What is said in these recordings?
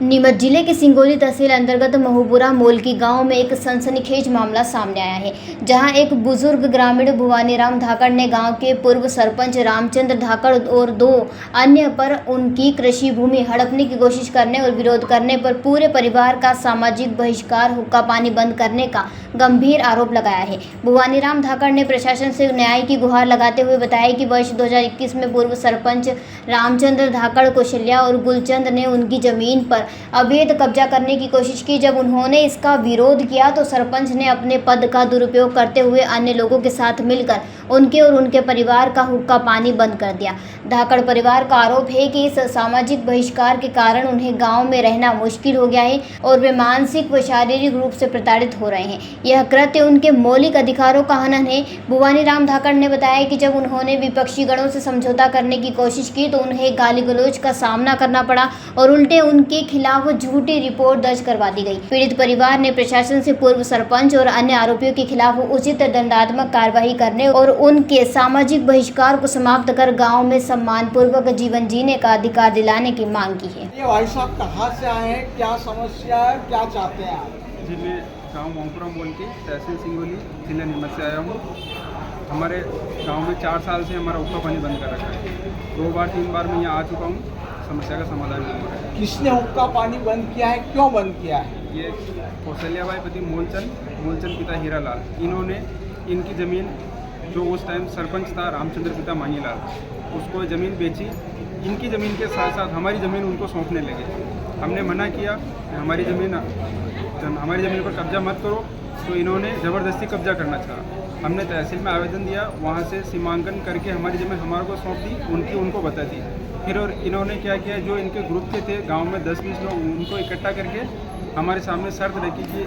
नीमच जिले के सिंगोली तहसील अंतर्गत महूपुरा मोलकी गांव में एक सनसनीखेज मामला सामने आया है, जहां एक बुजुर्ग ग्रामीण भवानीराम धाकड़ ने गांव के पूर्व सरपंच रामचंद्र धाकड़ और दो अन्य पर उनकी कृषि भूमि हड़पने की कोशिश करने और विरोध करने पर पूरे परिवार का सामाजिक बहिष्कार, हुक्का पानी बंद करने का गंभीर आरोप लगाया है। भवानीराम धाकड़ ने प्रशासन से न्याय की गुहार लगाते हुए बताया कि वर्ष 2021 में पूर्व सरपंच रामचंद्र धाकड़, कौशल्या और गुलचंद ने उनकी जमीन पर अवैध कब्जा करने की कोशिश की। जब उन्होंने इसका विरोध किया तो सरपंच ने अपने पद का दुरुपयोग करते हुए अन्य लोगों के साथ मिलकर उनके और उनके परिवार का हुक्का पानी बंद कर दिया। धाकड़ परिवार का आरोप है कि इस सामाजिक बहिष्कार के कारण उन्हें गांव में रहना मुश्किल हो गया है और वे मानसिक व शारीरिक रूप से प्रताड़ित हो रहे हैं। यह कृत्य उनके मौलिक अधिकारों का हनन है। भवानीराम धाकड़ ने बताया कि जब उन्होंने विपक्षी गणों से समझौता करने की कोशिश की तो उन्हें गाली गलौज का सामना करना पड़ा और उल्टे उनके खिलाफ झूठी रिपोर्ट दर्ज करवा दी गई। पीड़ित परिवार ने प्रशासन से पूर्व सरपंच और अन्य आरोपियों के खिलाफ उचित दंडात्मक कार्रवाई करने और उनके सामाजिक बहिष्कार को समाप्त कर गांव में सम्मानपूर्वक जीवन जीने का अधिकार दिलाने की मांग की है। ये भाई साहब कहाँ से आए हैं, क्या समस्या है, क्या चाहते हैं आप? जी, मैं गाँव महूपुरा मोलकी तहसील सिंगोली जिला नीमच से आया हूँ। हमारे गांव में 4 साल से हमारा हुक्का पानी बंद कर रखा है। 2 बार 3 बार मैं यहाँ आ चुका हूँ, समस्या का समाधान नहीं हो रहा है। किसने हुक्का पानी बंद किया है, क्यों बंद किया है? ये कौशल्या बाई पति मूलचंद पिता हीरालाल, इन्होंने इनकी ज़मीन जो उस टाइम सरपंच था रामचंद्र पिता मांगीलाल, उसको ज़मीन बेची। इनकी ज़मीन के साथ साथ हमारी ज़मीन उनको सौंपने लगे। हमने मना किया कि हमारी ज़मीन पर कब्जा मत करो, तो इन्होंने ज़बरदस्ती कब्जा करना चाहा। हमने तहसील में आवेदन दिया, वहाँ से सीमांकन करके हमारी ज़मीन हमारे को सौंप दी, उनकी उनको बता दी। फिर और इन्होंने क्या किया, जो इनके ग्रुप के थे गांव में 10-20 लोग, उनको इकट्ठा करके हमारे सामने शर्त रखी कि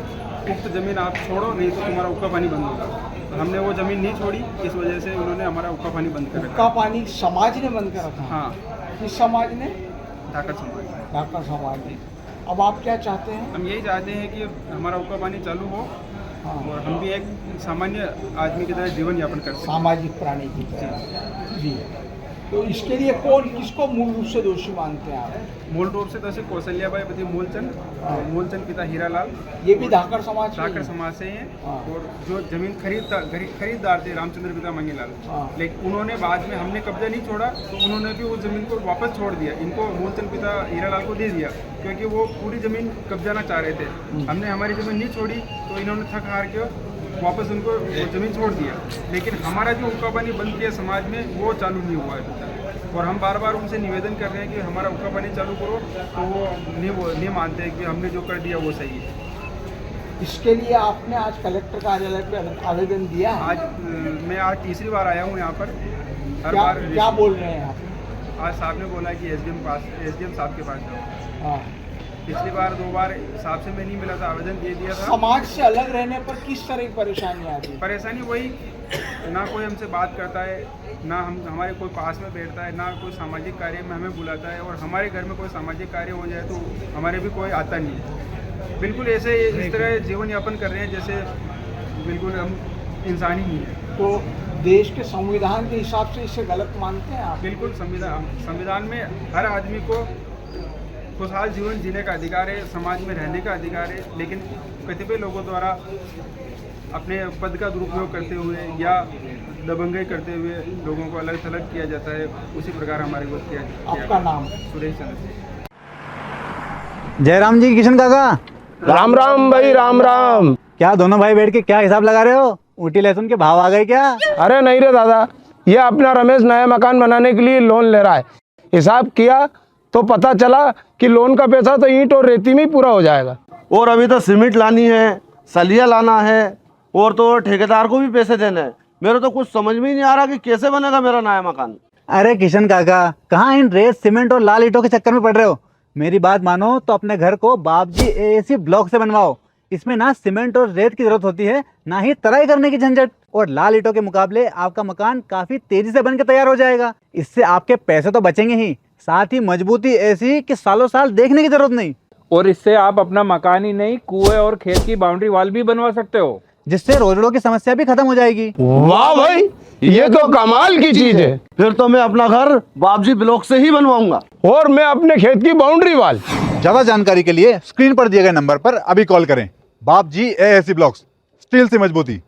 उक्त ज़मीन आप छोड़ो, नहीं तो तुम्हारा हुक्का पानी बंद होगा। तो हमने वो ज़मीन नहीं छोड़ी, इस वजह से उन्होंने हमारा हुक्का पानी बंद कर रखा। हुक्का पानी समाज ने बंद कर रखा? हाँ। किस समाज ने? धाकड़ समाज। धाकड़ समाज ने। अब आप क्या चाहते हैं? हम यही चाहते हैं कि हमारा हुक्का पानी चालू हो। हाँ। और हम भी एक सामान्य आदमी की तरह जीवन यापन कर सकें, सामाजिक प्राणी की तरह। जी, तो इसके लिए किसको मूल रूप से दोषी मानते हैं आप? मूल रूप से तो कौशल्या बाई पति मूलचंद पिता हीरालाल, ये भी धाकड़ समाज से हैं। हाँ। और जो जमीन खरीददार थे रामचंद्र पिता मांगीलाल, हाँ। लेकिन उन्होंने बाद में, हमने कब्जा नहीं छोड़ा तो उन्होंने भी उस जमीन को वापस छोड़ दिया, इनको मूलचंद पिता हीरालाल को दे दिया, क्योंकि वो पूरी जमीन कब्जाना चाह रहे थे। हमने हमारी जमीन नहीं छोड़ी तो इन्होंने थक हार के वापस उनको ज़मीन छोड़ दिया। लेकिन हमारा जो हुक्का पानी बंद किया समाज में, वो चालू नहीं हुआ है। और हम बार बार उनसे निवेदन कर रहे हैं कि हमारा हुक्का पानी चालू करो, तो वो नहीं मानते हैं कि हमने जो कर दिया वो सही है। इसके लिए आपने आज कलेक्टर कार्यालय पे आवेदन दिया? मैं आज तीसरी बार आया हूँ यहाँ पर। हर बार क्या बोल रहे हैं आप? आज साहब ने बोला कि एसडीएम साहब के पास जाओ। हाँ। पिछली बार 2 बार साहब से मैं नहीं मिला था, आवेदन दे दिया था। समाज से अलग रहने पर किस तरह की परेशानी आती है? परेशानी वही, ना कोई हमसे बात करता है, ना हमारे कोई पास में बैठता है, ना कोई सामाजिक कार्य में हमें बुलाता है। और हमारे घर में कोई सामाजिक कार्य हो जाए तो हमारे भी कोई आता नहीं है। बिल्कुल ऐसे इस तरह जीवन यापन कर रहे हैं जैसे बिल्कुल हम इंसान ही नहीं है। तो देश के संविधान के हिसाब से इसे गलत मानते हैं आप? बिल्कुल, संविधान में हर आदमी को खुशहाल जीवन जीने का अधिकार है, समाज में रहने का अधिकार है। लेकिन कतिपय लोगों द्वारा अपने पद का दुरुपयोग करते हुए या दबंगई करते हुए लोगों को अलग थलग किया जाता है। उसी प्रकार हमारे को किया। आपका नाम? सुरेश चंद्र। जयराम जी, किशन काका। राम राम भाई, राम राम। क्या दोनों भाई बैठ के क्या हिसाब लगा रहे हो? ऊटी लहसुन के भाव आ गए क्या? अरे नहीं रे दादा, ये अपना रमेश नया मकान बनाने के लिए लोन ले रहा है। हिसाब किया तो पता चला कि लोन का पैसा तो ईंट और रेती में ही पूरा हो जाएगा। और अभी तो सीमेंट लानी है, सलिया लाना है, और तो ठेकेदार को भी पैसे देने हैं। मेरे तो कुछ समझ में ही नहीं आ रहा कि कैसे बनेगा मेरा नया मकान। अरे किशन काका, कहाँ इन रेत, सीमेंट और लाल ईंटों के चक्कर में पड़ रहे हो? मेरी बात मानो तो अपने घर को बाबजी एएसी ब्लॉक से बनवाओ। इसमें ना सीमेंट और रेत की जरूरत होती है, ना ही तराई करने की झंझट। और लाल ईंटों के मुकाबले आपका मकान काफी तेजी से बनकर तैयार हो जाएगा। इससे आपके पैसे तो बचेंगे ही, साथ ही मजबूती ऐसी कि सालों साल देखने की जरूरत नहीं। और इससे आप अपना मकान ही नहीं, कुएं और खेत की बाउंड्री वॉल भी बनवा सकते हो। जिससे रोजड़ों की समस्या भी खत्म हो जाएगी। वाह भाई, ये तो कमाल की चीज है। फिर तो मैं अपना घर बाबजी ब्लॉक से ही बनवाऊंगा। और मैं अपने खेत की बाउंड्री वाल। ज्यादा जानकारी के लिए स्क्रीन पर दिए गए नंबर पर अभी कॉल करें। बाबजी एएससी ब्लॉक्स, स्टील से मजबूती।